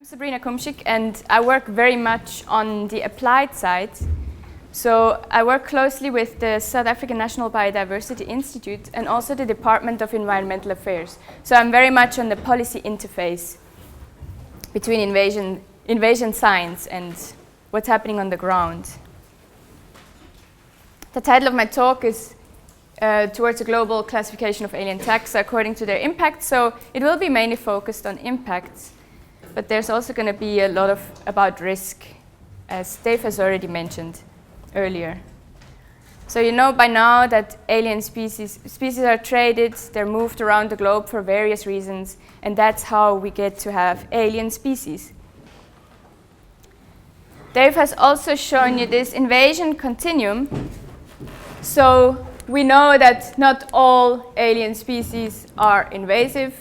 Sabrina Kumschick, and I work very much on the applied side. So I work closely with the South African National Biodiversity Institute and also the Department of Environmental Affairs. So I'm very much on the policy interface between invasion science and what's happening on the ground. The title of my talk is Towards a Global Classification of Alien Taxa According to Their Impact. So it will be mainly focused on impacts, but there's also going to be a lot about risk, as Dave has already mentioned earlier. So you know by now that alien species are traded, they're moved around the globe for various reasons, and that's how we get to have alien species. Dave has also shown you this invasion continuum. So we know that not all alien species are invasive.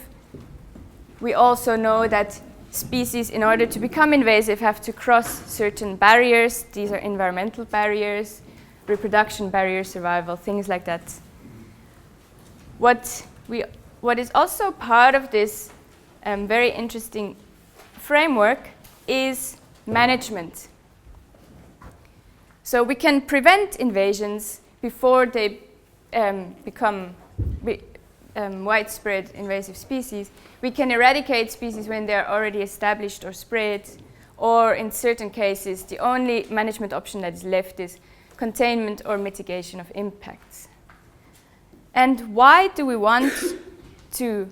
We also know that species, in order to become invasive, have to cross certain barriers. These are environmental barriers, reproduction barriers, survival, things like that. What is also part of this very interesting framework is management. So we can prevent invasions before they become widespread invasive species. We can eradicate species when they are already established or spread, or in certain cases, the only management option that is left is containment or mitigation of impacts. And why do we want to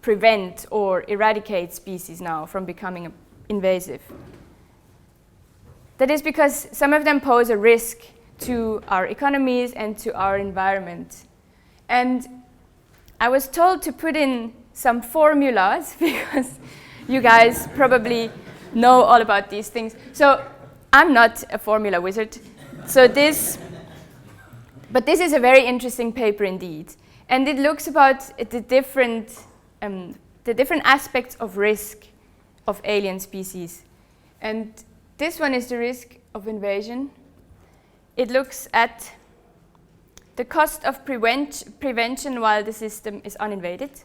prevent or eradicate species now from becoming invasive? That is because some of them pose a risk to our economies and to our environment. And I was told to put in some formulas because you guys probably know all about these things. So I'm not a formula wizard. But this is a very interesting paper indeed. And it looks about the different aspects of risk of alien species. And this one is the risk of invasion. It looks at the cost of prevention while the system is uninvaded.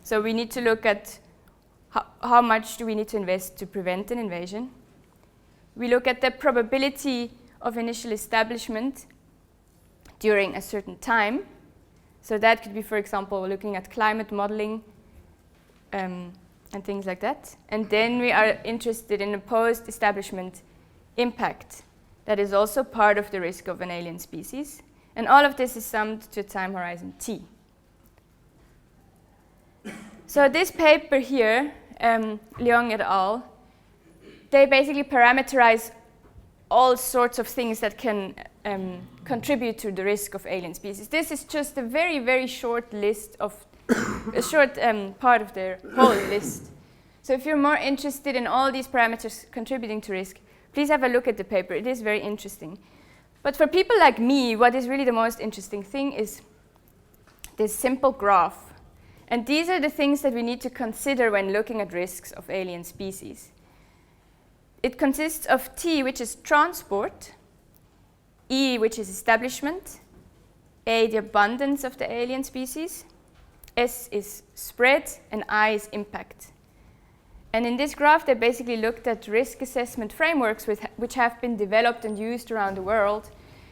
So we need to look at how much do we need to invest to prevent an invasion. We look at the probability of initial establishment during a certain time. So that could be, for example, looking at climate modeling and things like that. And then we are interested in a post-establishment impact. That is also part of the risk of an alien species. And all of this is summed to a time horizon T. So this paper here, Leong et al., they basically parameterize all sorts of things that can contribute to the risk of alien species. This is just a very, very short list of, a short part of their whole list. So if you're more interested in all these parameters contributing to risk, please have a look at the paper. It is very interesting. But for people like me, what is really the most interesting thing is this simple graph. And these are the things that we need to consider when looking at risks of alien species. It consists of T, which is transport, E, which is establishment, A, the abundance of the alien species, S is spread, and I is impact. And in this graph, they basically looked at risk assessment frameworks which have been developed and used around the world,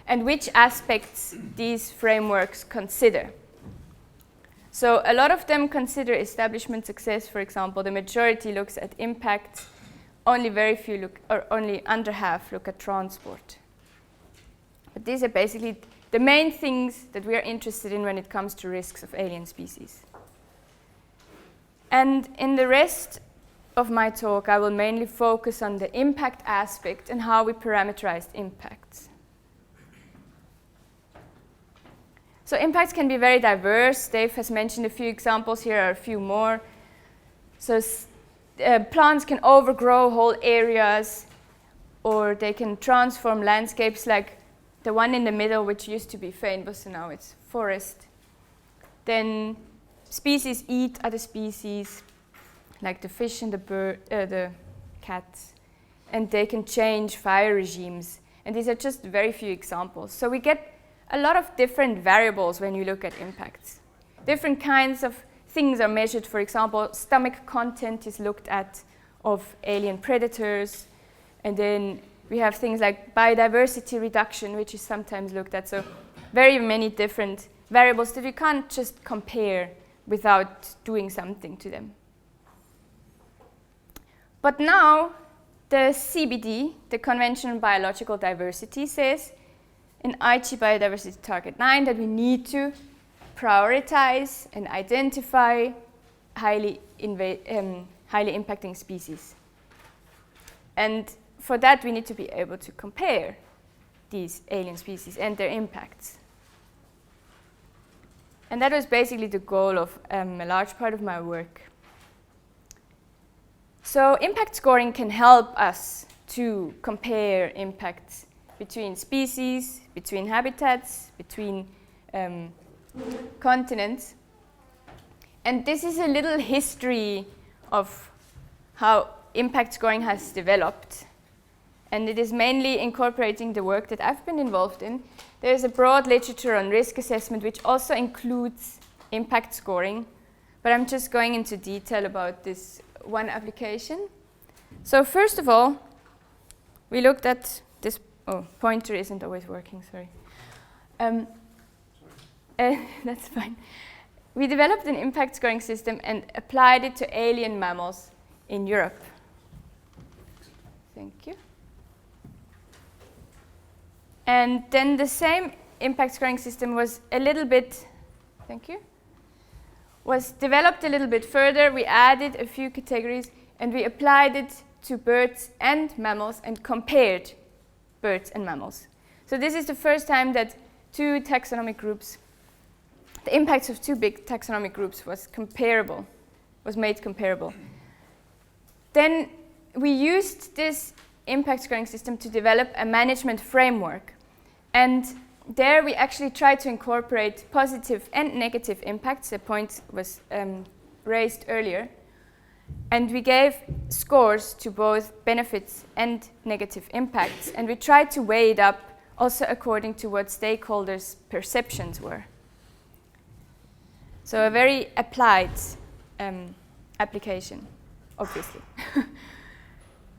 and which aspects these frameworks consider. So a lot of them consider establishment success, for example. The majority looks at impact. Only very few look, or only under half look at transport. But these are basically the main things that we are interested in when it comes to risks of alien species. And in the rest of my talk, I will mainly focus on the impact aspect and how we parameterize impacts. So impacts can be very diverse. Dave has mentioned a few examples. Here are a few more. So plants can overgrow whole areas, or they can transform landscapes like the one in the middle, which used to be Fynbos, and now it's forest. Then species eat other species, like the fish and the cats, and they can change fire regimes. And these are just very few examples. So we get a lot of different variables when you look at impacts. Different kinds of things are measured. For example, stomach content is looked at, of alien predators. And then we have things like biodiversity reduction, which is sometimes looked at. So very many different variables that you can't just compare without doing something to them. But now the CBD, the Convention on Biological Diversity, says in IG Biodiversity Target 9 that we need to prioritize and identify highly impacting species. And for that, we need to be able to compare these alien species and their impacts. And that was basically the goal of a large part of my work. So impact scoring can help us to compare impacts between species, between habitats, between continents. And this is a little history of how impact scoring has developed. And it is mainly incorporating the work that I've been involved in. There's a broad literature on risk assessment, which also includes impact scoring. But I'm just going into detail about this one application. So first of all, we looked at this. Oh, pointer isn't always working, sorry. That's fine. We developed an impact scoring system and applied it to alien mammals in Europe. Thank you. And then the same impact scoring system was a little bit, was developed a little bit further. We added a few categories and we applied it to birds and mammals and compared birds and mammals. So this is the first time that two taxonomic groups, the impacts of two big taxonomic groups was made comparable. Then we used this impact scoring system to develop a management framework. And there we actually tried to incorporate positive and negative impacts. The point was raised earlier. And we gave scores to both benefits and negative impacts. And we tried to weigh it up also according to what stakeholders' perceptions were. So a very applied application, obviously.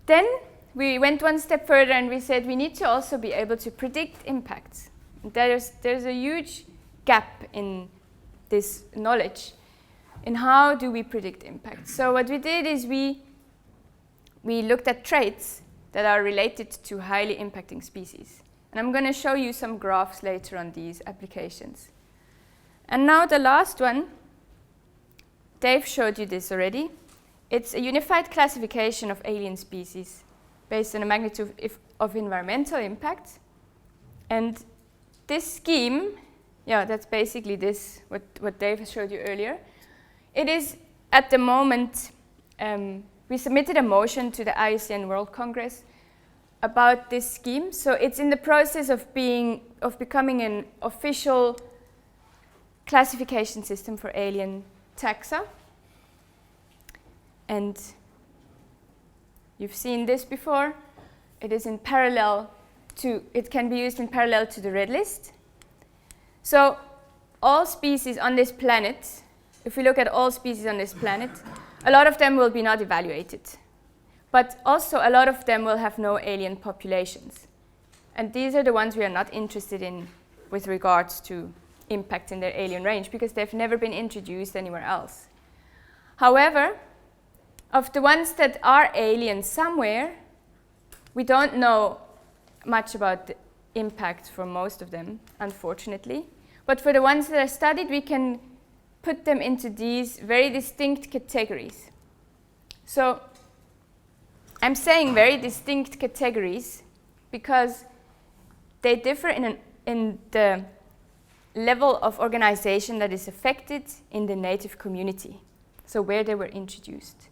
Then we went one step further and we said we need to also be able to predict impacts. There's a huge gap in this knowledge in how do we predict impacts. So what we did is we looked at traits that are related to highly impacting species. And I'm going to show you some graphs later on these applications. And now the last one, Dave showed you this already. It's a unified classification of alien species based on a magnitude of environmental impact. And this scheme, that's basically this, what Dave showed you earlier. It is, at the moment, we submitted a motion to the IUCN World Congress about this scheme. So it's in the process of becoming an official classification system for alien taxa. And you've seen this before. It is in parallel to, it can be used in parallel to the red list. So all species on this planet, if we look at all species on this planet, a lot of them will be not evaluated. But also a lot of them will have no alien populations. And these are the ones we are not interested in with regards to impact in their alien range because they've never been introduced anywhere else. However, of the ones that are alien somewhere, we don't know much about the impact for most of them, unfortunately. But for the ones that are studied, we can put them into these very distinct categories. So I'm saying very distinct categories because they differ in the level of organization that is affected in the native community, so where they were introduced.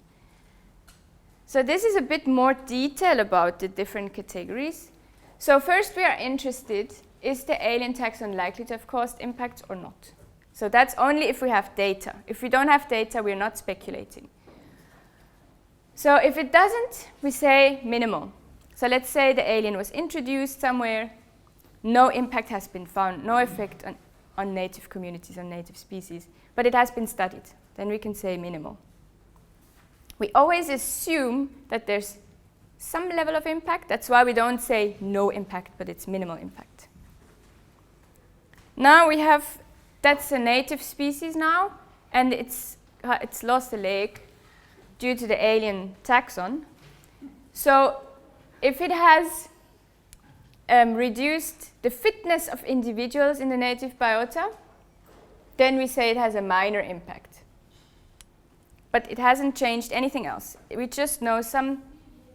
So this is a bit more detail about the different categories. So first we are interested, is the alien taxon likely to have caused impacts or not? So that's only if we have data. If we don't have data, we're not speculating. So if it doesn't, we say minimal. So let's say the alien was introduced somewhere, no impact has been found, no effect on native communities, on native species, but it has been studied. Then we can say minimal. we always assume that there's some level of impact. That's why we don't say no impact, but it's minimal impact. Now we have, that's a native species now, and it's lost a leg due to the alien taxon. So if it has reduced the fitness of individuals in the native biota, then we say it has a minor impact. But it hasn't changed anything else. We just know some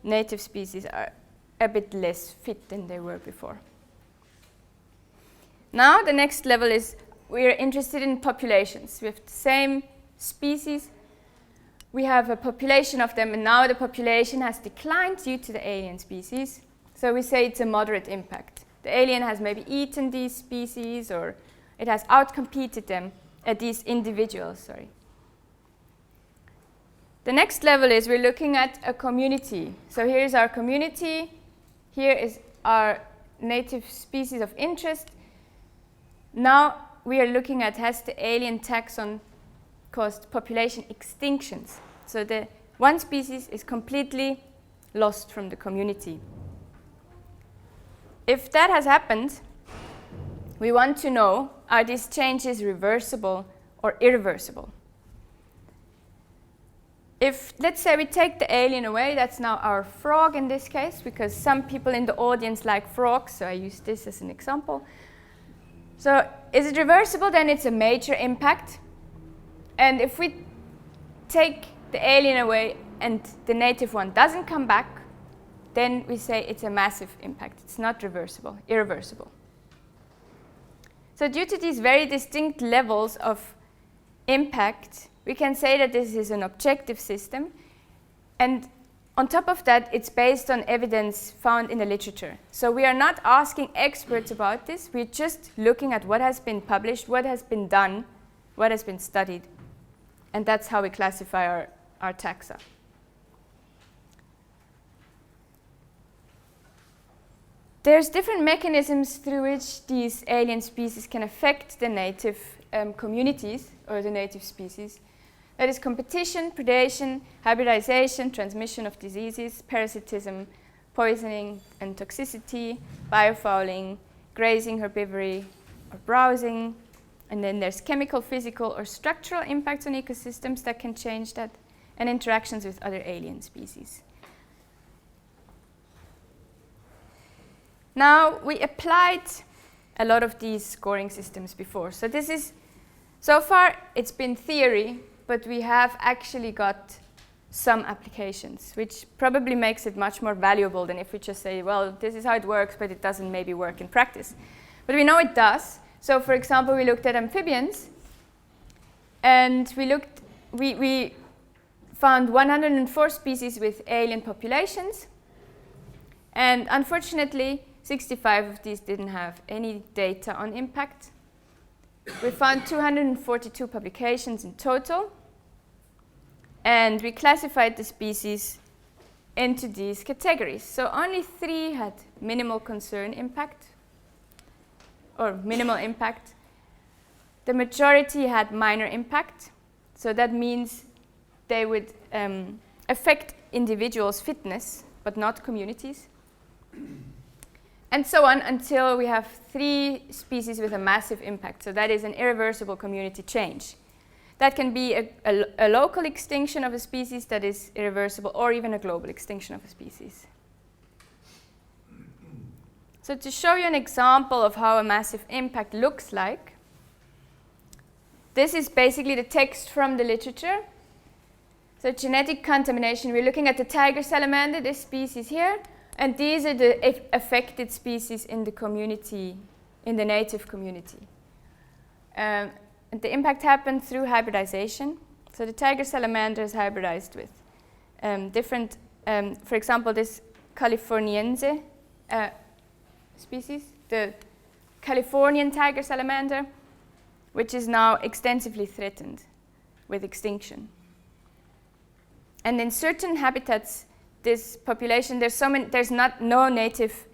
native species are a bit less fit than they were before. Now the next level is we're interested in populations. We have the same species. We have a population of them, and now the population has declined due to the alien species. So we say it's a moderate impact. The alien has maybe eaten these species, or it has outcompeted them, these individuals, sorry. The next level is we're looking at a community. So here's our community. Here is our native species of interest. Now we are looking at, has the alien taxon caused population extinctions? So the one species is completely lost from the community. If that has happened, we want to know, are these changes reversible or irreversible? If, let's say, we take the alien away, that's now our frog in this case, because some people in the audience like frogs, so I use this as an example. So is it reversible? Then it's a major impact. And if we take the alien away and the native one doesn't come back, then we say it's a massive impact. It's not reversible, irreversible. So due to these very distinct levels of impact, we can say that this is an objective system. And on top of that, it's based on evidence found in the literature. So we are not asking experts about this. We're just looking at what has been published, what has been done, what has been studied. And that's how we classify our taxa. There's different mechanisms through which these alien species can affect the native communities or the native species. That is competition, predation, hybridization, transmission of diseases, parasitism, poisoning and toxicity, biofouling, grazing, herbivory, or browsing. And then there's chemical, physical, or structural impacts on ecosystems that can change that, and interactions with other alien species. Now, we applied a lot of these scoring systems before. So this is, so far it's been theory, but we have actually got some applications, which probably makes it much more valuable than if we just say, well, this is how it works, but it doesn't maybe work in practice. But we know it does. So for example, we looked at amphibians, and we found 104 species with alien populations, and unfortunately, 65 of these didn't have any data on impact. We found 242 publications in total, and we classified the species into these categories. So only 3 had minimal concern impact, or minimal impact. The majority had minor impact, so that means they would affect individuals' fitness, but not communities. And so on until we have 3 species with a massive impact. So that is an irreversible community change. That can be a local extinction of a species that is irreversible, or even a global extinction of a species. So to show you an example of how a massive impact looks like, this is basically the text from the literature. So genetic contamination, we're looking at the tiger salamander, this species here. And these are the affected species in the community, in the native community. And the impact happened through hybridization. So the tiger salamander is hybridized with different, for example, this Californiense species, the Californian tiger salamander, which is now extensively threatened with extinction. And in certain habitats, this population, there's no native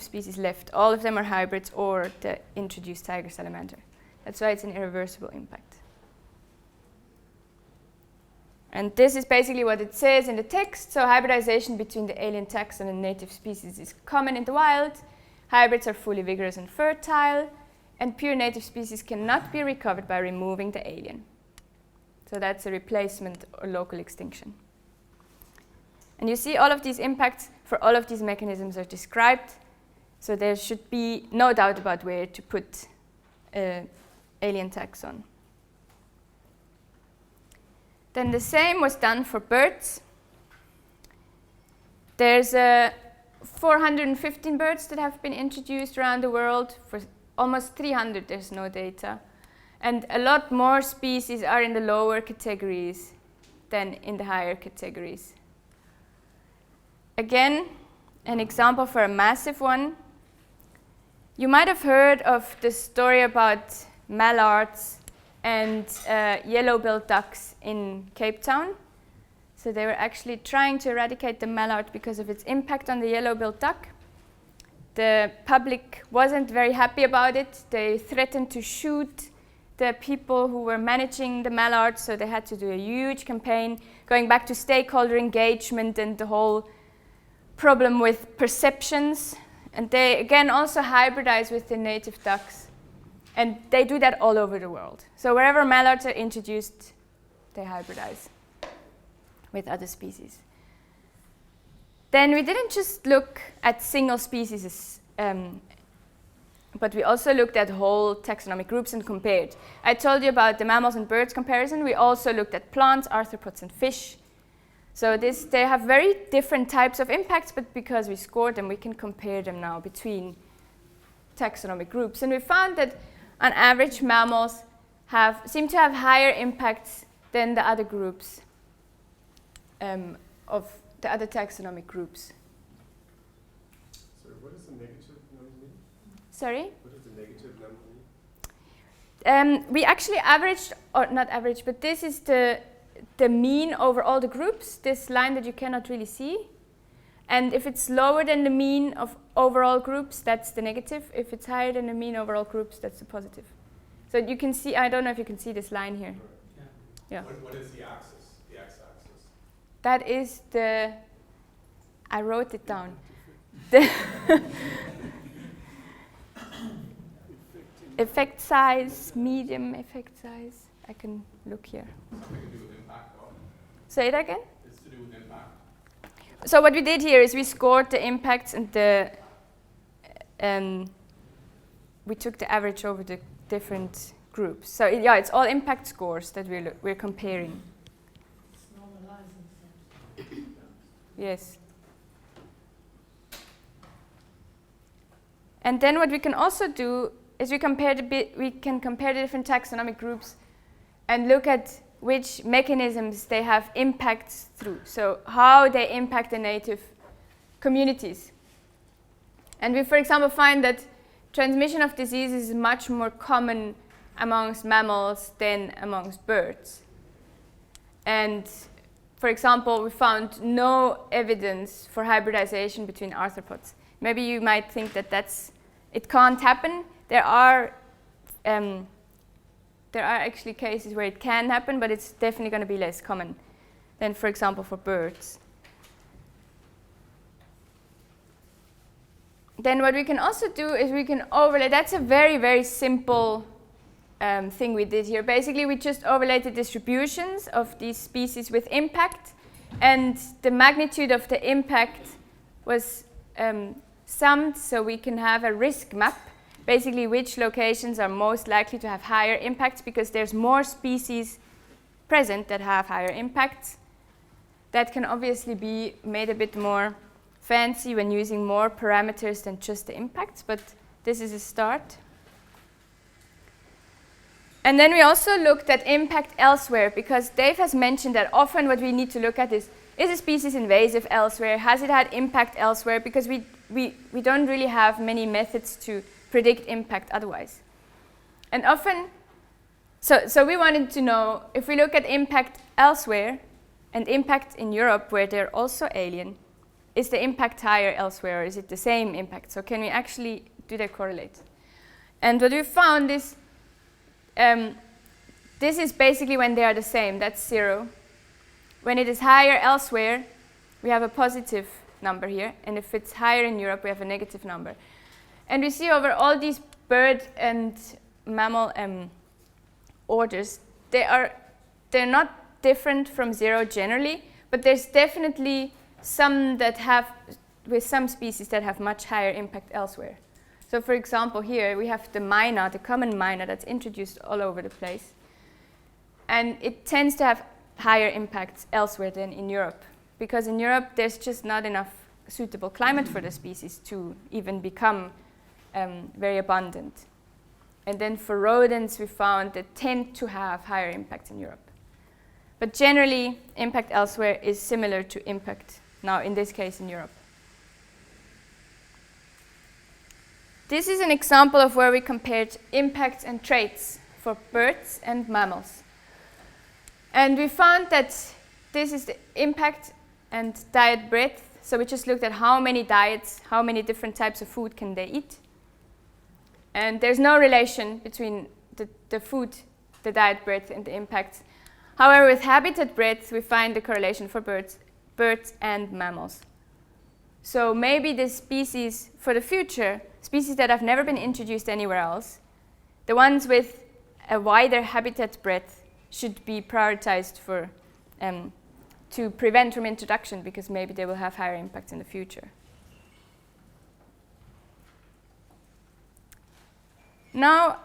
species left. All of them are hybrids or the introduced tiger salamander. That's why it's an irreversible impact. And this is basically what it says in the text. So hybridization between the alien taxon and native species is common in the wild. Hybrids are fully vigorous and fertile, and pure native species cannot be recovered by removing the alien. So that's a replacement or local extinction. And you see all of these impacts for all of these mechanisms are described. So there should be no doubt about where to put alien taxon. Then the same was done for birds. There's 415 birds that have been introduced around the world. For almost 300, there's no data. And a lot more species are in the lower categories than in the higher categories. Again, an example for a massive one. You might have heard of the story about mallards and yellow-billed ducks in Cape Town. So they were actually trying to eradicate the mallard because of its impact on the yellow-billed duck. The public wasn't very happy about it. They threatened to shoot the people who were managing the mallards, so they had to do a huge campaign going back to stakeholder engagement and the whole problem with perceptions. And they, again, also hybridize with the native ducks. And they do that all over the world. So wherever mallards are introduced, they hybridize with other species. Then we didn't just look at single species, but we also looked at whole taxonomic groups and compared. I told you about the mammals and birds comparison. We also looked at plants, arthropods, and fish. So they have very different types of impacts, but because we scored them, we can compare them now between taxonomic groups. And we found that on average, mammals seem to have higher impacts than the other groups of the other taxonomic groups. Sorry, what does the negative number mean? Sorry? What does the negative number mean? We actually averaged, or not averaged, but this is the mean over all the groups, this line that you cannot really see. And if it's lower than the mean of overall groups, that's the negative. If it's higher than the mean overall groups, that's the positive. So you can see, I don't know if you can see this line here. Yeah. What is the axis, the x-axis? That is I wrote it down. The effect size, medium effect size. I can look here. Something to do with impact, though? Say it again? It's to do with impact. So what we did here is we scored the impacts and we took the average over the different groups. So it's all impact scores that we're comparing. It's normalizing. Yes. And then what we can also do is we can compare the different taxonomic groups and look at which mechanisms they have impacts through. So how they impact the native communities. And we, for example, find that transmission of diseases is much more common amongst mammals than amongst birds. And for example, we found no evidence for hybridization between arthropods. Maybe you might think that it can't happen. There are actually cases where it can happen, but it's definitely going to be less common than, for example, for birds. Then what we can also do is we can overlay. That's a very, very simple thing we did here. Basically, we just overlaid the distributions of these species with impact, and the magnitude of the impact was summed, so we can have a risk map. Basically, which locations are most likely to have higher impacts because there's more species present that have higher impacts. That can obviously be made a bit more fancy when using more parameters than just the impacts, but this is a start. And then we also looked at impact elsewhere, because Dave has mentioned that often what we need to look at is a species invasive elsewhere? Has it had impact elsewhere? Because we don't really have many methods to predict impact otherwise. And often, so we wanted to know, if we look at impact elsewhere and impact in Europe, where they're also alien, is the impact higher elsewhere, or is it the same impact? So can we actually do they correlate? And what we found is, this is basically when they are the same, that's 0. when it is higher elsewhere, we have a positive number here, and if it's higher in Europe, we have a negative number. And we see over all these bird and mammal orders, they're not different from 0 generally, but there's definitely some that have, with some species that have much higher impact elsewhere. So for example, here we have the myna, the common myna that's introduced all over the place. And it tends to have higher impacts elsewhere than in Europe, because in Europe there's just not enough suitable climate for the species to even become very abundant. And then for rodents, we found that tend to have higher impact in Europe. But generally, impact elsewhere is similar to impact, now in this case, in Europe. This is an example of where we compared impacts and traits for birds and mammals. And we found that this is the impact and diet breadth. So we just looked at how many diets, how many different types of food can they eat. And there's no relation between the food, the diet breadth, and the impact. However, with habitat breadth, we find the correlation for birds and mammals. So maybe the species for the future, species that have never been introduced anywhere else, the ones with a wider habitat breadth should be prioritized for, to prevent from introduction, because maybe they will have higher impacts in the future. Now,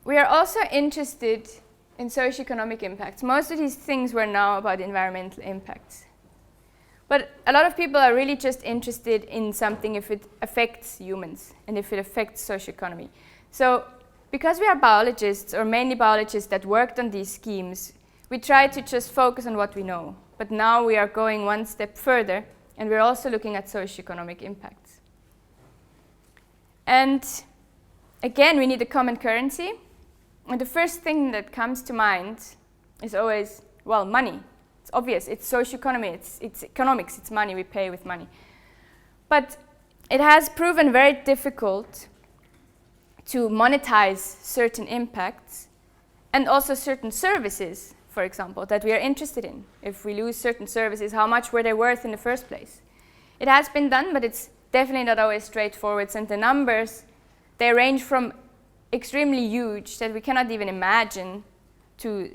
we are also interested in socioeconomic impacts. Most of these things were now about environmental impacts. But a lot of people are really just interested in something if it affects humans and if it affects socioeconomy. So because we are biologists, or mainly biologists that worked on these schemes, we try to just focus on what we know. But now we are going one step further, and we're also looking at socioeconomic impacts. And again, we need a common currency. And the first thing that comes to mind is always, well, money. It's obvious, it's socioeconomy, it's economics, it's money, we pay with money. But it has proven very difficult to monetize certain impacts and also certain services, for example, that we are interested in. If we lose certain services, how much were they worth in the first place? It has been done, but it's definitely not always straightforward, and the numbers, they range from extremely huge that we cannot even imagine to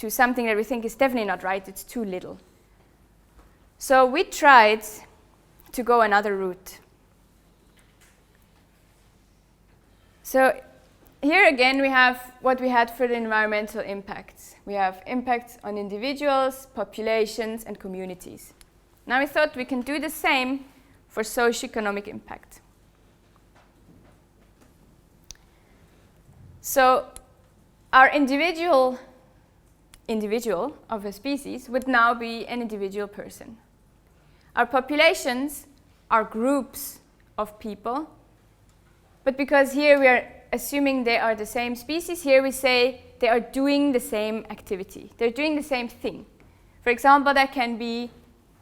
something that we think is definitely not right, it's too little. So we tried to go another route. So here again we have what we had for the environmental impacts. We have impacts on individuals, populations, and communities. Now we thought we can do the same for socioeconomic impact. So our individual of a species would now be an individual person. Our populations are groups of people, but because here we are assuming they are the same species, here we say they are doing the same activity. They're doing the same thing. For example, that can be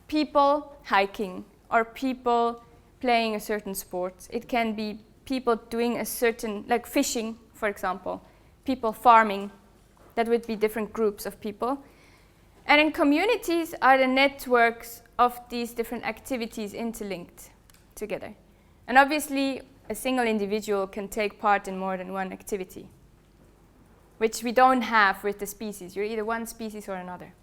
people hiking or people playing a certain sport. It can be people doing a certain, like fishing, for example, people farming. That would be different groups of people. And in communities are the networks of these different activities interlinked together. And obviously, a single individual can take part in more than one activity, which we don't have with the species. You're either one species or another.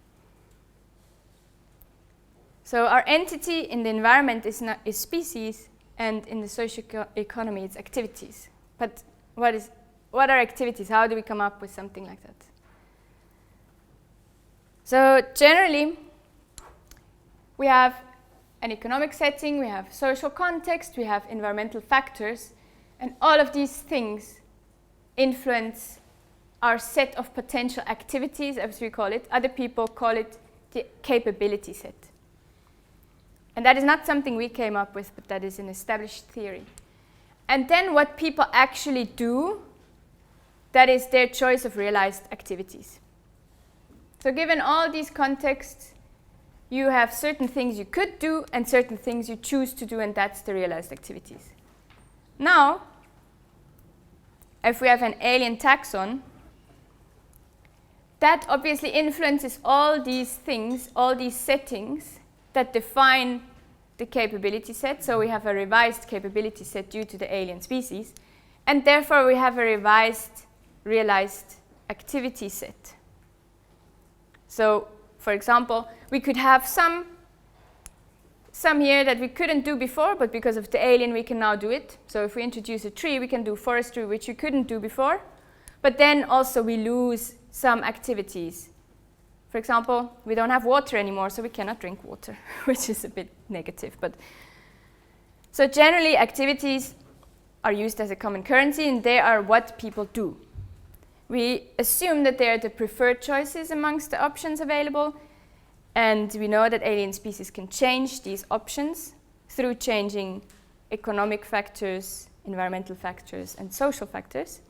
So our entity in the environment is species, and in the socioeconomy it's activities. But what are activities? How do we come up with something like that? So generally, we have an economic setting, we have social context, we have environmental factors, and all of these things influence our set of potential activities, as we call it. Other people call it the capability set. And that is not something we came up with, but that is an established theory. And then what people actually do, that is their choice of realized activities. So given all these contexts, you have certain things you could do and certain things you choose to do, and that's the realized activities. Now, if we have an alien taxon, that obviously influences all these things, all these settings that define the capability set. So we have a revised capability set due to the alien species, and therefore we have a revised realized activity set. So, for example, we could have some here that we couldn't do before, but because of the alien we can now do it. So if we introduce a tree, we can do forestry, which we couldn't do before. But then also we lose some activities. For example, we don't have water anymore, so we cannot drink water, which is a bit negative. But so generally, activities are used as a common currency, and they are what people do. We assume that they are the preferred choices amongst the options available, and we know that alien species can change these options through changing economic factors, environmental factors, and social factors.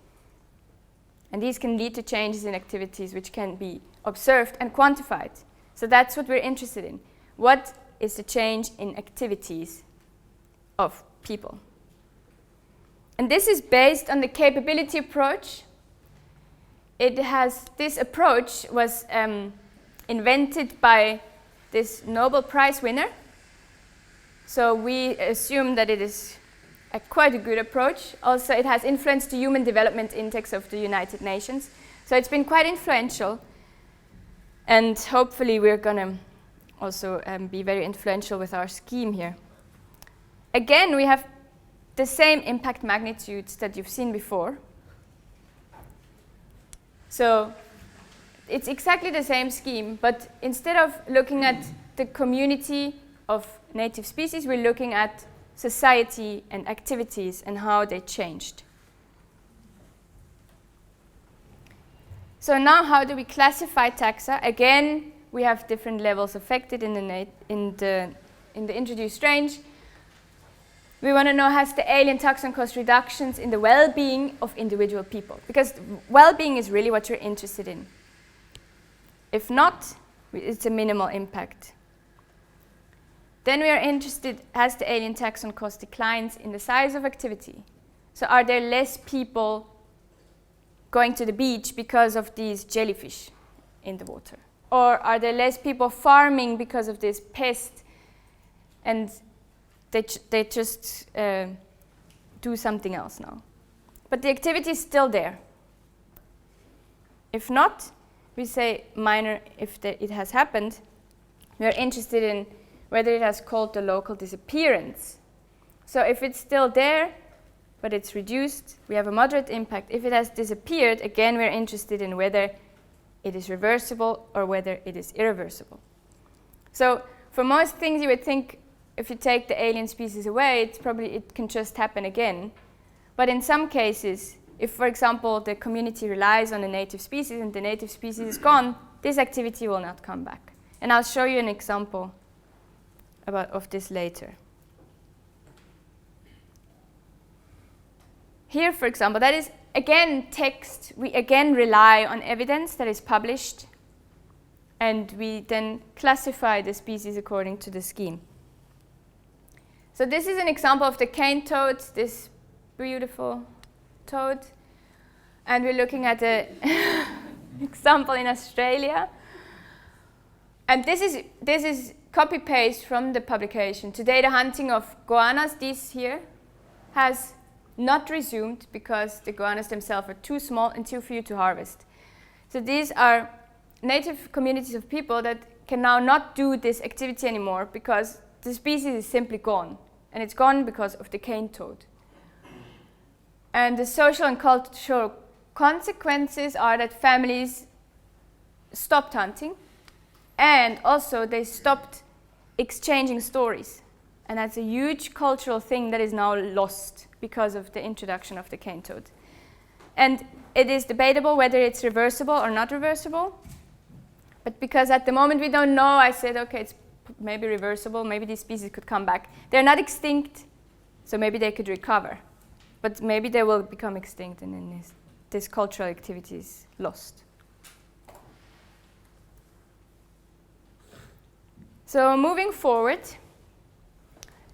And these can lead to changes in activities which can be observed and quantified. So that's what we're interested in. What is the change in activities of people? And this is based on the capability approach. This approach was invented by this Nobel Prize winner. So we assume that it is quite a good approach. Also, it has influenced the Human Development Index of the United Nations. So it's been quite influential. And hopefully we're going to also be very influential with our scheme here. Again, we have the same impact magnitudes that you've seen before. So it's exactly the same scheme, but instead of looking at the community of native species, we're looking at society and activities and how they changed. So now how do we classify taxa? Again, we have different levels affected in the introduced range. We want to know, has the alien taxon caused reductions in the well-being of individual people? Because well-being is really what you're interested in. If not, it's a minimal impact. Then we are interested, has the alien taxon caused declines in the size of activity? So are there less people going to the beach because of these jellyfish in the water? Or are there less people farming because of this pest and they just do something else now? But the activity is still there. If not, we say minor if it has happened. We are interested in whether it has caused the local disappearance. So if it's still there, but it's reduced, we have a moderate impact. If it has disappeared, again, we're interested in whether it is reversible or whether it is irreversible. So for most things, you would think if you take the alien species away, it can just happen again. But in some cases, if, for example, the community relies on the native species and the native species is gone, this activity will not come back. And I'll show you an example of this later. Here, for example, that is, again, text. We again rely on evidence that is published, and we then classify the species according to the scheme. So this is an example of the cane toad, this beautiful toad. And we're looking at an example in Australia. And this is copy-paste from the publication. Today, the hunting of goannas, this here, has not resumed because the goannas themselves are too small and too few to harvest. So these are native communities of people that can now not do this activity anymore because the species is simply gone. And it's gone because of the cane toad. And the social and cultural consequences are that families stopped hunting, and also they stopped exchanging stories. And that's a huge cultural thing that is now lost because of the introduction of the cane toad. And it is debatable whether it's reversible or not reversible. But because at the moment we don't know, I said, okay, it's maybe reversible, maybe these species could come back. They're not extinct, so maybe they could recover. But maybe they will become extinct and then this cultural activity is lost. So moving forward,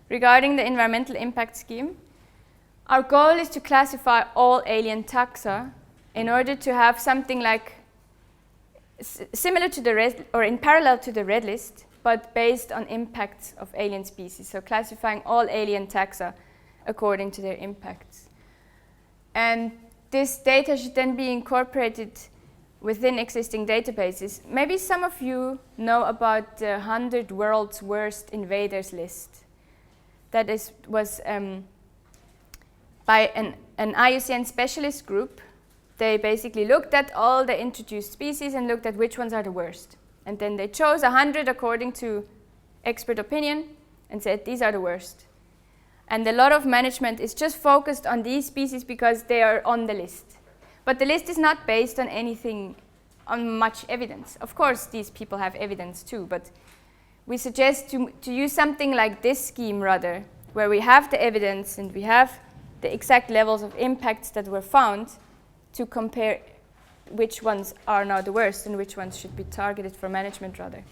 regarding the environmental impact scheme, our goal is to classify all alien taxa in order to have something like similar to the red, or in parallel to the red list, but based on impacts of alien species, so classifying all alien taxa according to their impacts. And this data should then be incorporated within existing databases. Maybe some of you know about the 100 World's Worst Invaders list. That was by an IUCN specialist group. They basically looked at all the introduced species and looked at which ones are the worst. And then they chose 100 according to expert opinion and said these are the worst. And a lot of management is just focused on these species because they are on the list. But the list is not based on anything, on much evidence. Of course, these people have evidence too, but we suggest to use something like this scheme rather, where we have the evidence and we have the exact levels of impacts that were found to compare which ones are now the worst and which ones should be targeted for management rather.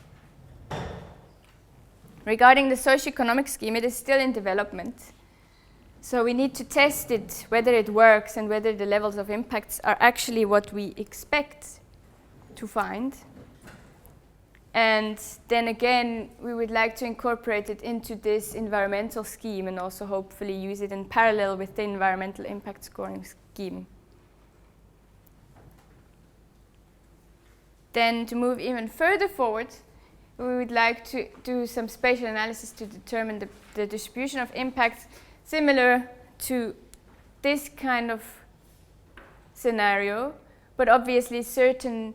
Regarding the socioeconomic scheme, it is still in development. So we need to test it, whether it works and whether the levels of impacts are actually what we expect to find. And then again, we would like to incorporate it into this environmental scheme and also hopefully use it in parallel with the environmental impact scoring scheme. Then to move even further forward, we would like to do some spatial analysis to determine the distribution of impacts similar to this kind of scenario, but obviously certain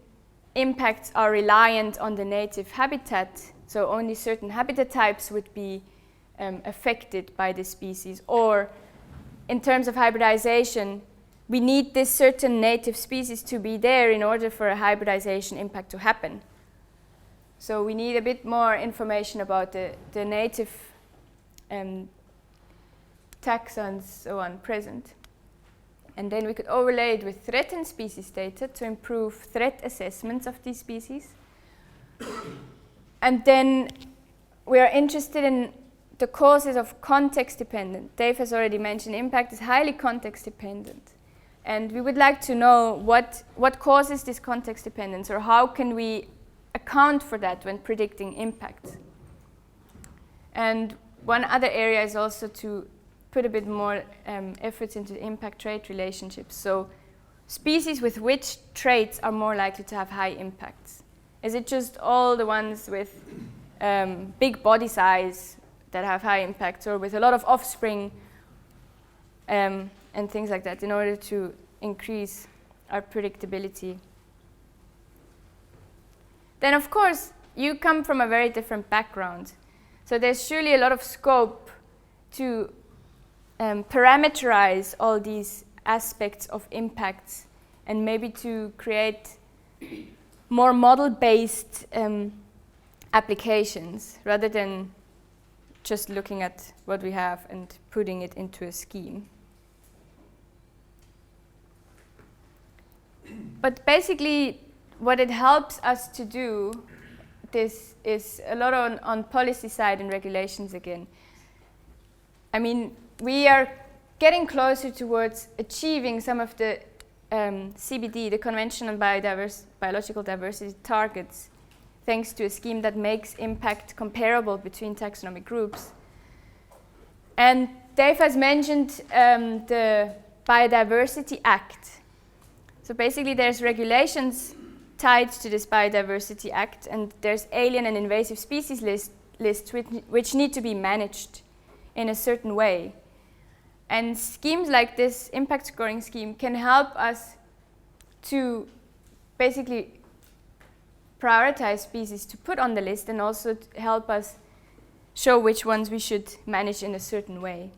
impacts are reliant on the native habitat, so only certain habitat types would be affected by this species. Or in terms of hybridization, we need this certain native species to be there in order for a hybridization impact to happen. So we need a bit more information about the native taxa and so on present. And then we could overlay it with threatened species data to improve threat assessments of these species. And then we are interested in the causes of context dependent. Dave has already mentioned impact is highly context dependent. And we would like to know what causes this context dependence, or how can we account for that when predicting impact. And one other area is also to put a bit more efforts into impact-trait relationships. So species with which traits are more likely to have high impacts? Is it just all the ones with big body size that have high impacts, or with a lot of offspring and things like that, in order to increase our predictability? Then of course, you come from a very different background. So there's surely a lot of scope to parameterize all these aspects of impacts and maybe to create more model-based applications rather than just looking at what we have and putting it into a scheme. But basically, what it helps us to do, this is a lot on policy side and regulations again. I mean, we are getting closer towards achieving some of the CBD, the conventional biological diversity targets, thanks to a scheme that makes impact comparable between taxonomic groups. And Dave has mentioned the Biodiversity Act. So basically there's regulations tied to this Biodiversity Act, and there's alien and invasive species lists which need to be managed in a certain way. And schemes like this impact scoring scheme can help us to basically prioritize species to put on the list, and also to help us show which ones we should manage in a certain way.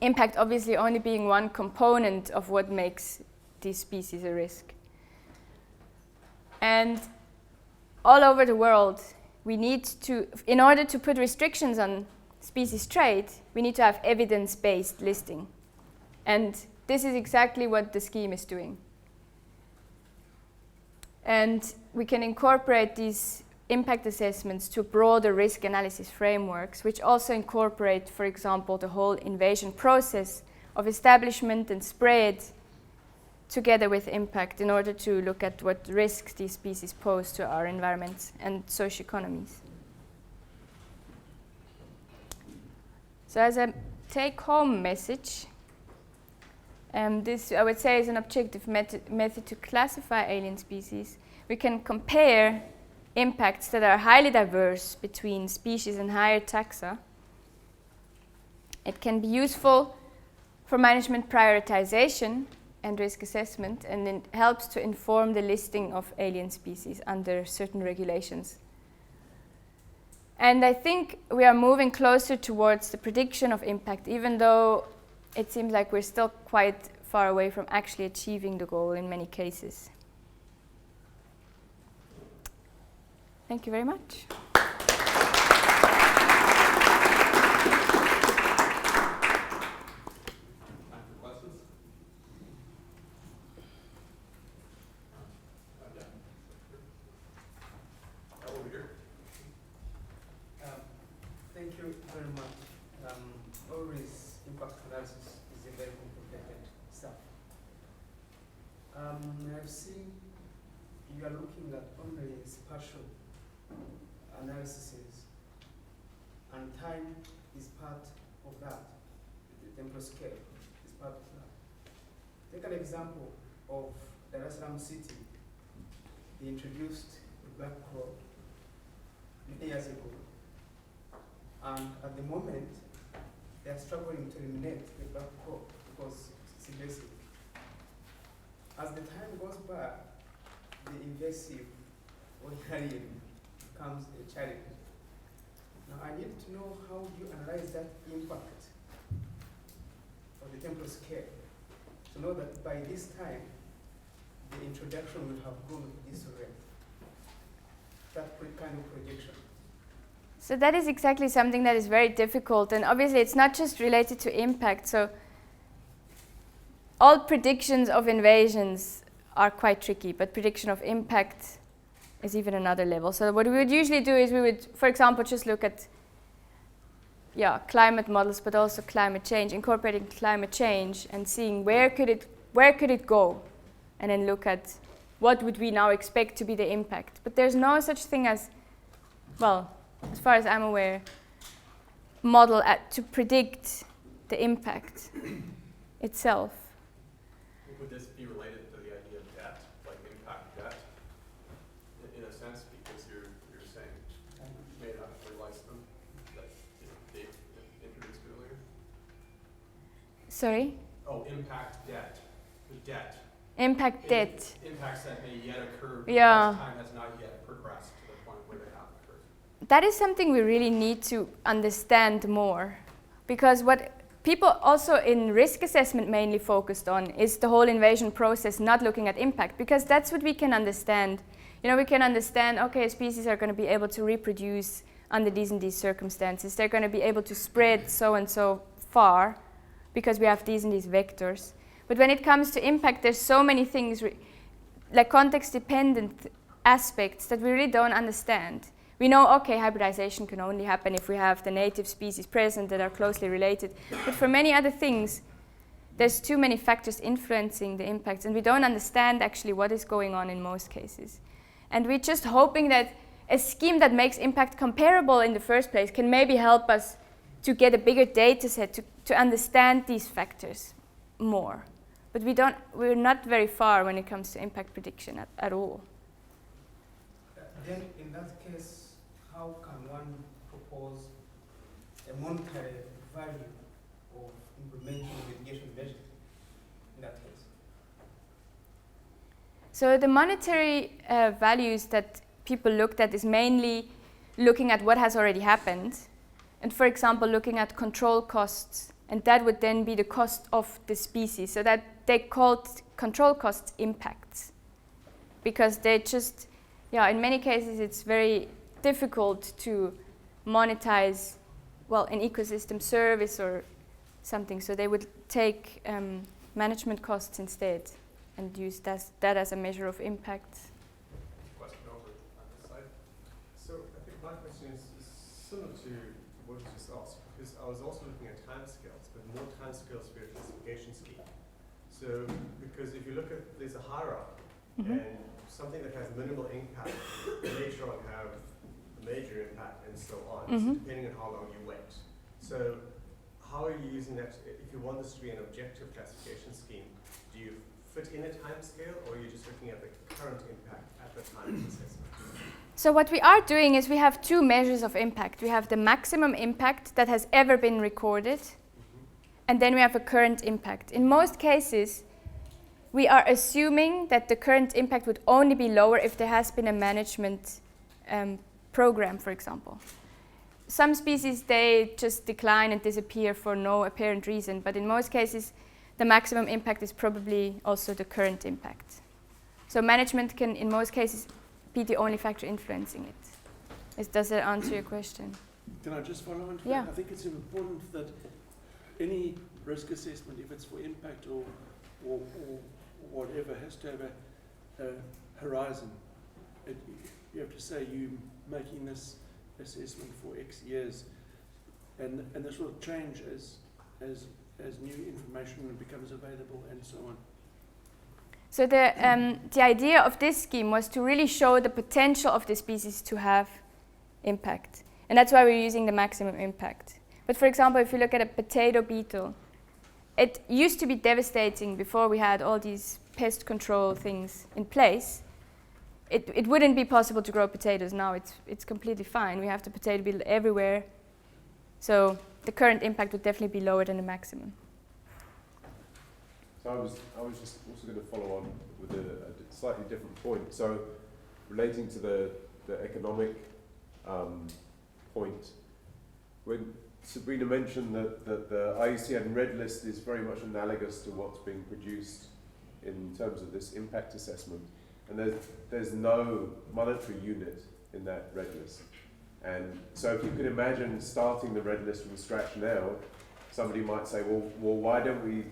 Impact obviously only being one component of what makes these species a risk. And all over the world, we need to, in order to put restrictions on species trait, we need to have evidence-based listing. And this is exactly what the scheme is doing. And we can incorporate these impact assessments to broader risk analysis frameworks, which also incorporate, for example, the whole invasion process of establishment and spread together with impact in order to look at what risks these species pose to our environments and socioeconomies. So as a take-home message, this I would say is an objective method to classify alien species. We can compare impacts that are highly diverse between species and higher taxa. It can be useful for management prioritization and risk assessment, and it helps to inform the listing of alien species under certain regulations. And I think we are moving closer towards the prediction of impact, even though it seems like we're still quite far away from actually achieving the goal in many cases. Thank you very much. Thank you very much. Always impact analysis is a very complicated stuff. I've seen you are looking at only spatial analyses, and time is part of that. The temporal scale is part of that. Take an example of Dar es Salaam city. They introduced the black crow many years ago. And at the moment, they are struggling to eliminate the black crow because it's invasive. As the time goes by, the invasive alien becomes a challenge. Now, I need to know how you analyze that impact of the temporal scale to know that by this time, the introduction will have gone this rate. That kind of projection. So that is exactly something that is very difficult, and obviously it's not just related to impact. So all predictions of invasions are quite tricky, but prediction of impact is even another level. So what we would usually do is we would, for example, just look at climate models, but also climate change, incorporating climate change and seeing where could it go, and then look at what would we now expect to be the impact. But there's no such thing as, well, as far as I'm aware, model to predict the impact itself. Would this be related to the idea of debt, like impact debt, in a sense, because you're saying you may not realize them that they introduced earlier? Sorry? Oh, impact debt, the debt. Impact debt. Impacts that may yet occur Yeah. because time has not yet progressed to the point where they have occurred. That is something we really need to understand more, because what people also in risk assessment mainly focused on is the whole invasion process, not looking at impact, because that's what we can understand. You know, we can understand, okay, species are going to be able to reproduce under these and these circumstances. They're going to be able to spread so and so far because we have these and these vectors. But when it comes to impact, there's so many things, like context-dependent aspects that we really don't understand. We know, okay, hybridization can only happen if we have the native species present that are closely related. But for many other things, there's too many factors influencing the impacts, and we don't understand actually what is going on in most cases. And we're just hoping that a scheme that makes impact comparable in the first place can maybe help us to get a bigger data set, to understand these factors more. But we're not very far when it comes to impact prediction at all. Then in that case, how can one propose a monetary value of implementing mitigation measures in that case? So the monetary values that people looked at is mainly looking at what has already happened, and for example looking at control costs, and that would then be the cost of the species. So that they called control costs impacts, because they just, in many cases it's very difficult to monetize, well, an ecosystem service or something. So they would take management costs instead and use that as a measure of impact. Question over on this side. So I think my question is similar to what you just asked, because I was also looking at timescales, but more timescales for your classification scheme. So So, because if you look at, there's a hierarchy, Mhm. and something that has minimal impact may later on have a major impact and so on, so Mhm. depending on how long you wait. So, how are you using that? If you want this to be an objective classification scheme, do you fit in a time scale, or are you just looking at the current impact at the time of assessment? So what we are doing is we have two measures of impact. We have the maximum impact that has ever been recorded, and then we have a current impact. In most cases, we are assuming that the current impact would only be lower if there has been a management program, for example. Some species, they just decline and disappear for no apparent reason, but in most cases, the maximum impact is probably also the current impact. So management can, in most cases, be the only factor influencing it. Does that answer your question? Can I just follow on to Yeah. that? I think it's important that any risk assessment, if it's for impact or whatever, has to have a horizon. You have to say you're making this assessment for X years, and this will change as new information becomes available and so on. So the idea of this scheme was to really show the potential of the species to have impact. And that's why we're using the maximum impact. But for example, if you look at a potato beetle, it used to be devastating before we had all these pest control things in place. It wouldn't be possible to grow potatoes now. It's completely fine. We have the potato beetle everywhere. So the current impact would definitely be lower than the maximum. So I was just also going to follow on with a slightly different point. So relating to the economic point, when Sabrina mentioned that the IUCN red list is very much analogous to what's being produced in terms of this impact assessment, and there's no monetary unit in that red list. And so if you could imagine starting the red list from scratch now, somebody might say, well, why don't we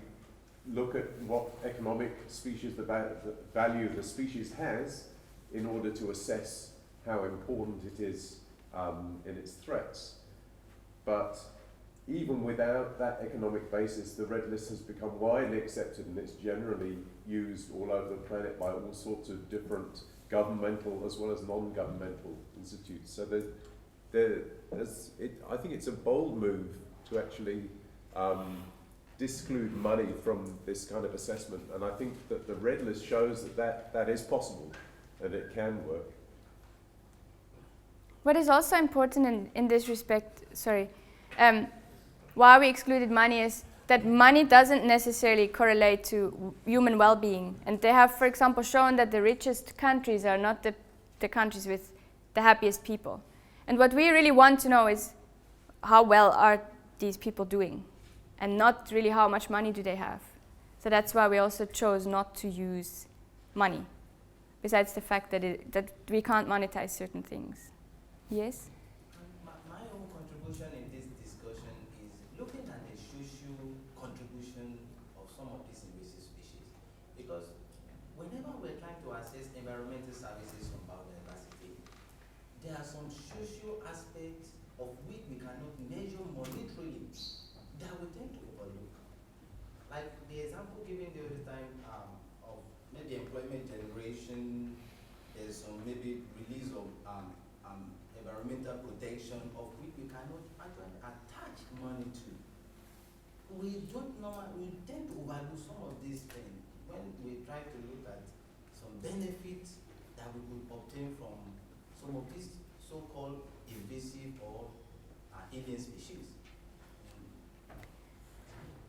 look at what economic species, the value the species has in order to assess how important it is in its threats. But even without that economic basis, the red list has become widely accepted, and it's generally used all over the planet by all sorts of different governmental as well as non-governmental institutes. So I think it's a bold move to actually disclude money from this kind of assessment, and I think that the red list shows that is possible and it can work. What is also important in this respect, why we excluded money is that money doesn't necessarily correlate to human well-being. And they have, for example, shown that the richest countries are not the countries with the happiest people. And what we really want to know is how well are these people doing, and not really how much money do they have. So that's why we also chose not to use money, besides the fact that we can't monetize certain things. Yes? My own contribution in this discussion is looking at the social contribution of some of these invasive species. Because whenever we're trying to assess environmental services on biodiversity, there are some social aspects of which we cannot measure monetarily that we tend to overlook. Like the example given the other time of maybe employment generation, there's some maybe release of environmental protection of which we cannot actually attach money to. We tend to overlook some of these things when we try to look at some benefits that we could obtain from some of these so-called invasive or alien species.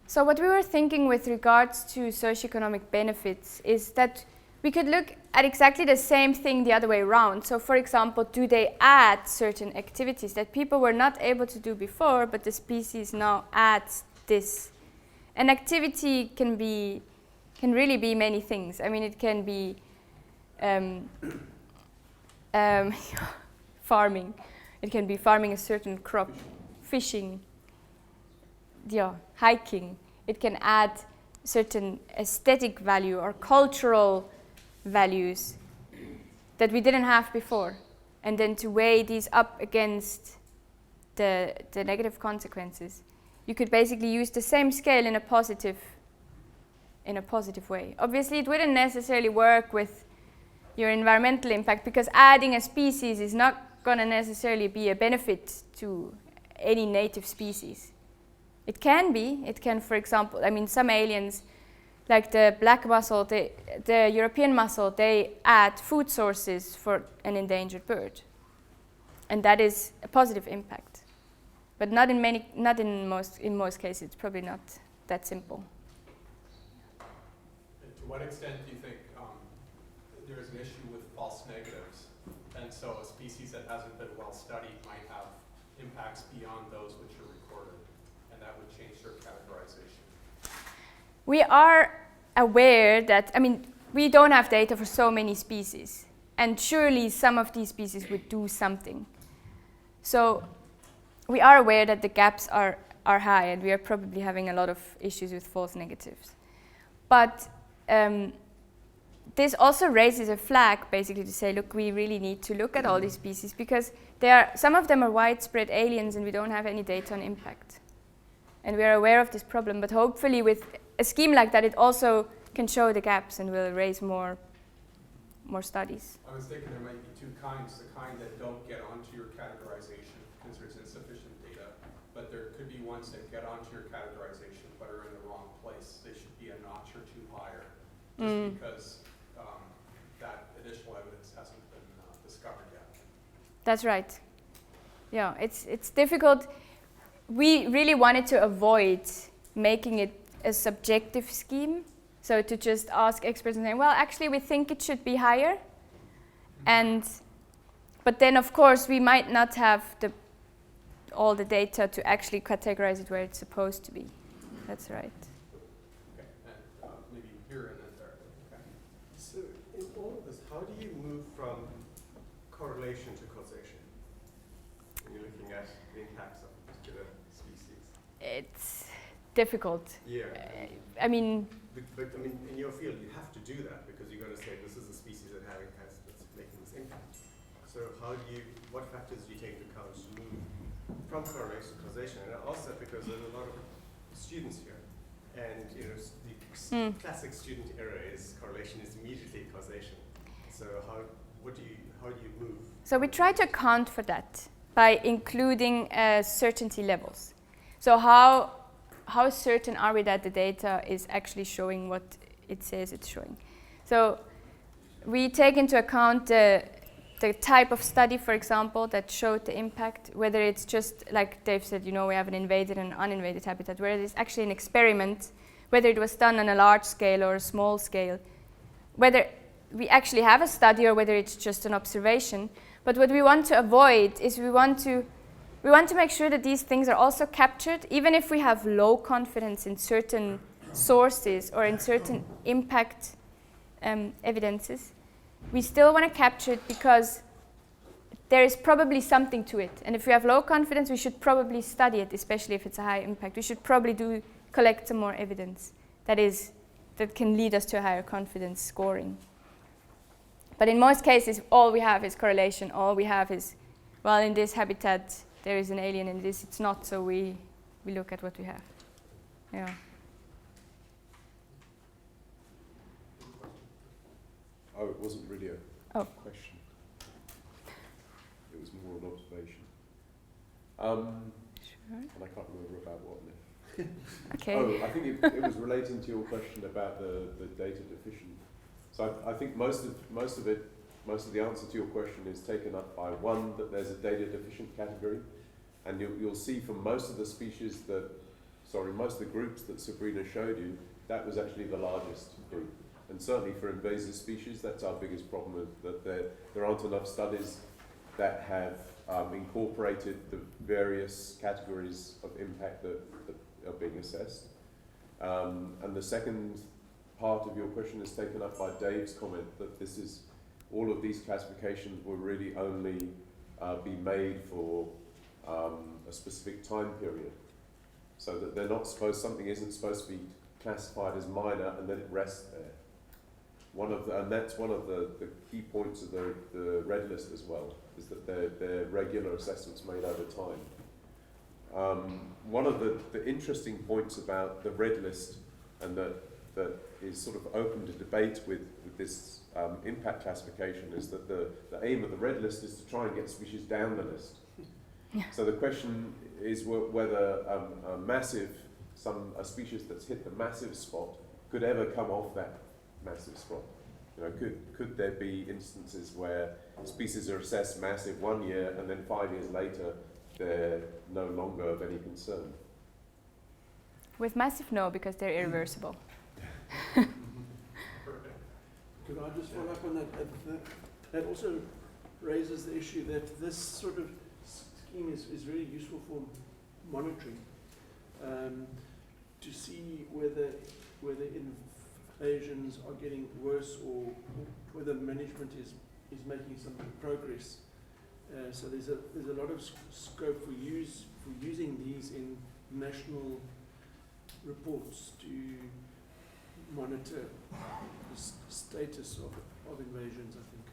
So what we were thinking with regards to socioeconomic benefits is that we could look at exactly the same thing the other way around. So for example, do they add certain activities that people were not able to do before, but the species now adds this? An activity can really be many things. I mean, it can be farming. It can be farming a certain crop, fishing, hiking. It can add certain aesthetic value or cultural values that we didn't have before, and then to weigh these up against the negative consequences. You could basically use the same scale in a positive in a positive way. Obviously, it wouldn't necessarily work with your environmental impact, because adding a species is not going to necessarily be a benefit to any native species. It can be. It can, for example, I mean, some aliens, like the black mussel, the European mussel, they add food sources for an endangered bird. And that is a positive impact. But in most cases, it's probably not that simple. And to what extent do you think there is an issue with false negatives? And so a species that hasn't been well studied might have impacts beyond those which are recorded, and that would change their categorization. We are aware that, I mean, we don't have data for so many species, and surely some of these species would do something. So we are aware that the gaps are high, and we are probably having a lot of issues with false negatives. But this also raises a flag, basically, to say, look, we really need to look at all these species, because some of them are widespread aliens, and we don't have any data on impact. And we are aware of this problem, but hopefully with a scheme like that, it also can show the gaps and will raise more studies. I was thinking there might be two kinds, the kind that don't get onto your categorization because there's insufficient data, but there could be ones that get onto your categorization but are in the wrong place. They should be a notch or two higher, just because that additional evidence hasn't been discovered yet. That's right. Yeah, it's difficult. We really wanted to avoid making it a subjective scheme. So to just ask experts and say, well, actually, we think it should be higher. But then, of course, we might not have all the data to actually categorize it where it's supposed to be. That's right. Okay, and maybe here and then there. Okay. So in all of this, how do you move from correlation to causation when you're looking at the impacts of a particular species? It's difficult. Yeah. I mean, But I mean, in your field, you have to do that because you're going to say this is a species that's making this impact. So what factors do you take into account to move from correlation to causation? And also because there's a lot of students here, and the classic student error is correlation is immediately causation. So how do you move? so we try to account for that by including certainty levels. So how certain are we that the data is actually showing what it says it's showing? So we take into account the type of study, for example, that showed the impact, whether it's just, like Dave said, we have an invaded and uninvaded habitat, whether it's actually an experiment, whether it was done on a large scale or a small scale, whether we actually have a study or whether it's just an observation. But what we want to avoid is we want to make sure that these things are also captured, even if we have low confidence in certain sources or in certain impact evidences. We still want to capture it because there is probably something to it. And if we have low confidence, we should probably study it, especially if it's a high impact. We should probably collect some more evidence that can lead us to a higher confidence scoring. But in most cases, all we have is correlation. All we have is, well, in this habitat, there is an alien, in this it's not, so we look at what we have. Yeah. Oh, it wasn't really a question. It was more an observation. Sure. And I can't remember about what now. Okay. Oh, I think it was relating to your question about the data deficient. So I think most of the answer to your question is taken up by one, that there's a data deficient category, and you'll see from most of the groups that Sabrina showed you, that was actually the largest group. And certainly for invasive species, that's our biggest problem, that there aren't enough studies that have incorporated the various categories of impact that are being assessed. And the second part of your question is taken up by Dave's comment that all of these classifications will really only be made for a specific time period. So that something isn't supposed to be classified as minor and then it rests there. And that's one of the key points of the red list as well, is that they're regular assessments made over time. One of the interesting points about the red list and that that is sort of open to debate with this impact classification is that the aim of the red list is to try and get species down the list. Yeah. So the question is whether a species that's hit the massive spot could ever come off that massive spot. You know, could there be instances where species are assessed massive 1 year and then 5 years later they're no longer of any concern? With massive, no, because they're irreversible. Could I just follow up on that? That also raises the issue that this sort of scheme is very useful for monitoring, to see whether invasions are getting worse or whether management is making some progress. So there's a lot of scope for using these in national reports to monitor the status of invasions, I think.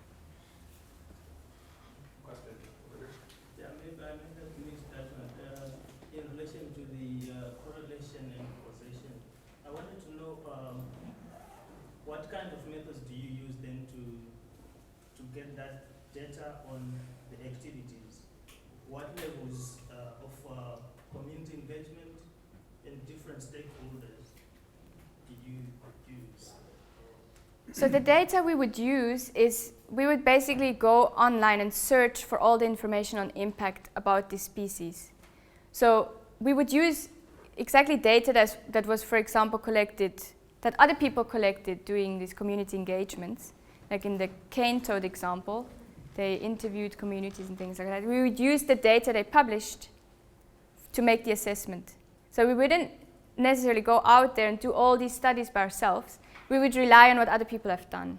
Question over here. Yeah, maybe I may have missed that one. In relation to the correlation and causation, I wanted to know what kind of methods do you use then to get that data on the activities? What levels of community engagement and different stakeholders do you use? So the data we would use is, we would basically go online and search for all the information on impact about this species. So we would use exactly data that was, for example, collected, that other people collected doing these community engagements. Like in the cane toad example, they interviewed communities and things like that. We would use the data they published to make the assessment. So we wouldn't necessarily go out there and do all these studies by ourselves. We would rely on what other people have done.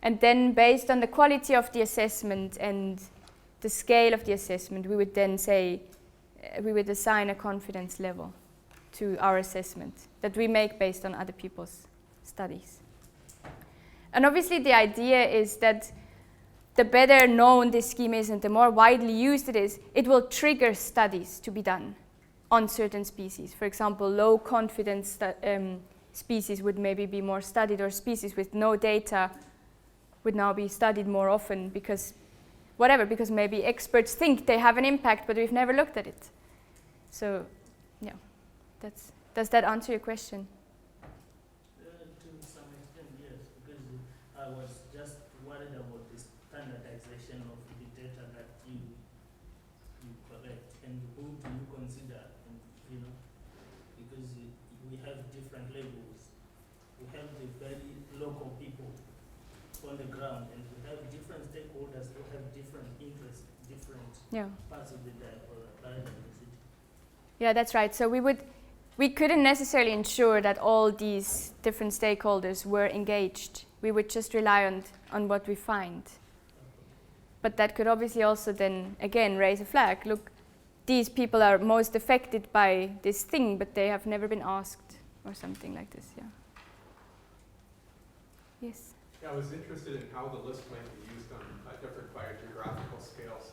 And then based on the quality of the assessment and the scale of the assessment, we would then say, we would assign a confidence level to our assessment that we make based on other people's studies. And obviously the idea is that the better known this scheme is and the more widely used it is, it will trigger studies to be done on certain species. For example, low confidence species would maybe be more studied, or species with no data would now be studied more often because maybe experts think they have an impact, but we've never looked at it. So, yeah, does that answer your question? To some extent, yes, because I was just worried about the standardization of the data that you collect, and who do you consider, and, because we have different levels. We have the very local people on the ground, and we have different stakeholders who have different interests, different parts of the biodiversity. Yeah, that's right. So we couldn't necessarily ensure that all these different stakeholders were engaged. We would just rely on what we find. But that could obviously also then, again, raise a flag. Look, these people are most affected by this thing, but they have never been asked, or something like this, yeah. Yes? Yeah, I was interested in how the list might be used on different biogeographical scales.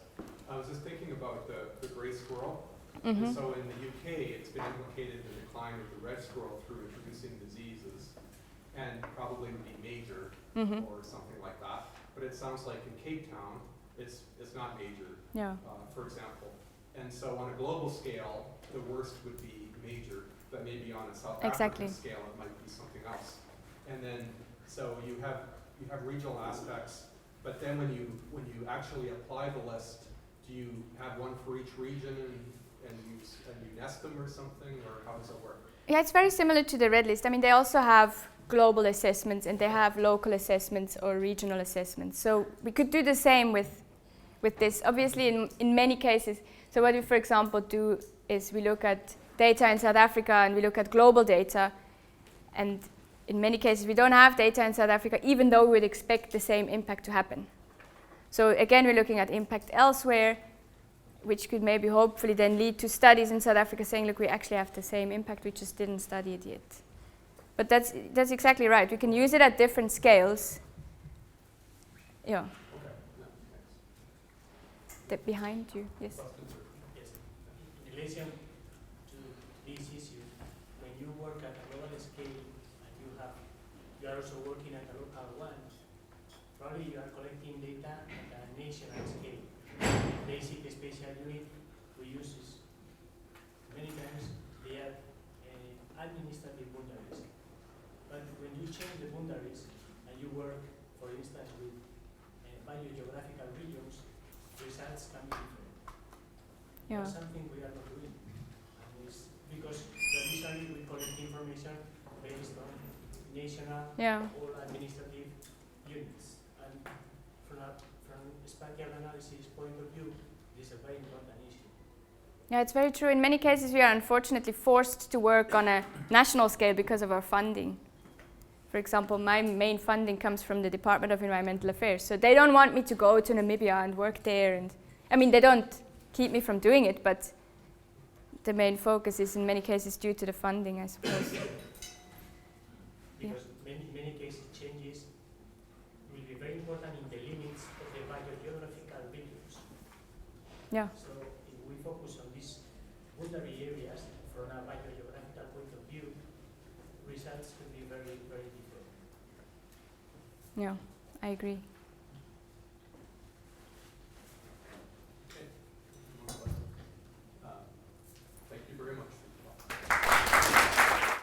I was just thinking about the gray squirrel. Mm-hmm. So in the UK, it's been implicated in the decline of the red squirrel through introducing diseases, and probably would be major or something like that. But it sounds like in Cape Town, it's not major, for example. And so on a global scale, the worst would be major, but maybe on a South African scale, it might be something else. And then, so you have regional aspects, but then when you actually apply the list, do you have one for each region and you nest them or something, or how does it work? Yeah, it's very similar to the red list. I mean, they also have global assessments and they have local assessments or regional assessments. So we could do the same with this. Obviously, in many cases, so what we, for example, do is we look at data in South Africa and we look at global data. And in many cases, we don't have data in South Africa, even though we would expect the same impact to happen. So again, we're looking at impact elsewhere, which could maybe hopefully then lead to studies in South Africa saying, look, we actually have the same impact, we just didn't study it yet. But that's exactly right. We can use it at different scales. Yeah. Okay. No, thanks. Behind you, yes. Yes. In relation to this issue, when you work at a global scale and you you are also working at a local one, probably you are collecting data at a national scale. Basic spatial unit we use is many times they are administrative boundaries. But when you change the boundaries and you work, for instance, with biogeographical regions, results can be different. Yeah. That's something we are not doing. And it's because traditionally we collect information based on national or administrative units. And from a spatial analysis point of view, this is a very important issue. Yeah, it's very true. In many cases, we are unfortunately forced to work on a national scale because of our funding. For example, my main funding comes from the Department of Environmental Affairs. So they don't want me to go to Namibia and work there. And I mean, they don't keep me from doing it, but the main focus is in many cases due to the funding, I suppose. Because many cases changes will be very important in the limits of the biogeographical regions. Yeah. So if we focus on these boundary areas from a biogeographical point of view, results could be very, very different. Yeah, I agree.